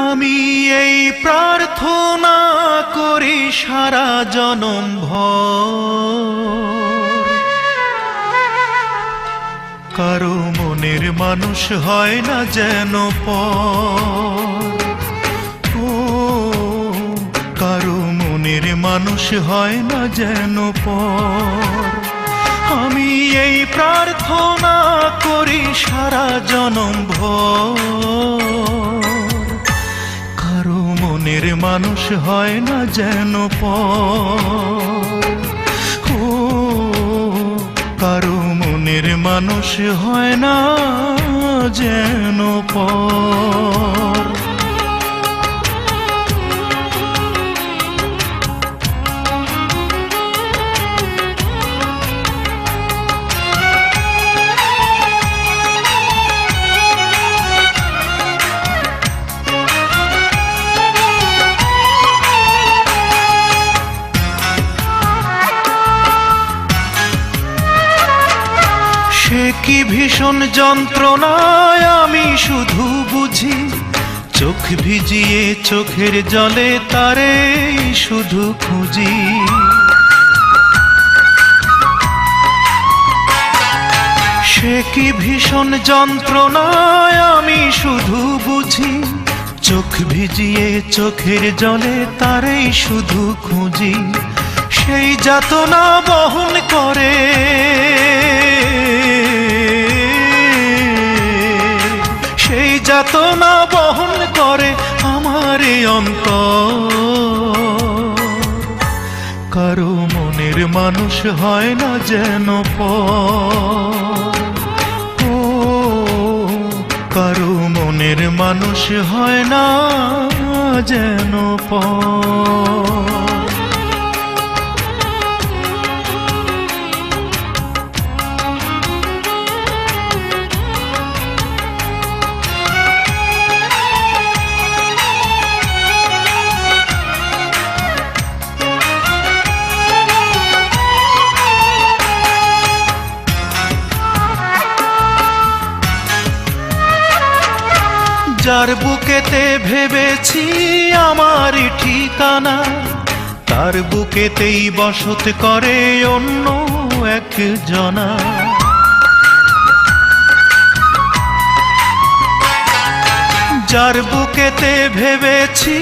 আমি এই প্রার্থনা করি সারা জনম ভর, কারো মনের মানুষ হয় না যেন পর। ও কারো মনের মানুষ হয় না যেন পর। আমি এই প্রার্থনা করি সারা জনম ভর, কারো মনের মানুষ হয় না যেন পর। ও কারো মনের মানুষ হয় না যেন পর। সে কি ভীষণ যন্ত্রণায় আমি শুধু বুঝি, চোখ ভিজিয়ে চোখের জলে তারে শুধু খুঁজি। সে কি ভীষণ যন্ত্রণায় আমি শুধু বুঝি, চোখ ভিজিয়ে চোখের জলে তারে শুধু খুঁজি। সেই যাতনা বহন করে, সেই যাতনা বহন করে আমার অন্তর। কারো মনের মানুষ হয় না যেন পর। ও কারো মনের মানুষ হয় না যেন পর। যার বুকেতে ভেবেছি আমারই ঠিকানা, তার বুকেতেই বসত করে অন্য একজনা। যার বুকেতে ভেবেছি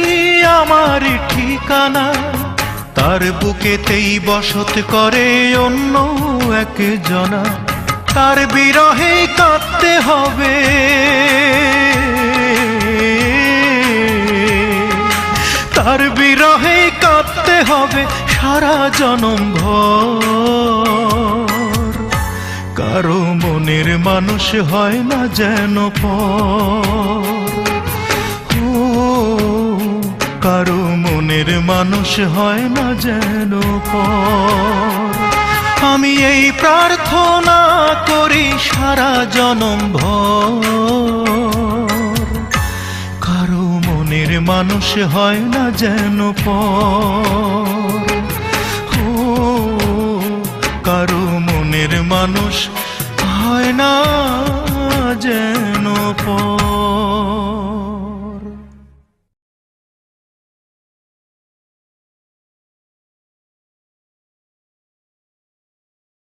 আমারই ঠিকানা, তার বুকেতেই বসত করে অন্য একজনা। তার বিরহে কাঁদতে হবে, তার বিরহে কাঁদতে হবে সারা জনম ভর। কারো মনের মানুষ হয় না যেন পর। ও কারো মনের মানুষ হয় না যেন পর। আমি এই প্রার্থনা করি সারা জনম ভর, কারো মনের মানুষ হয় না যেন পর। ও কারো মনের মানুষ হয় না যেন পর।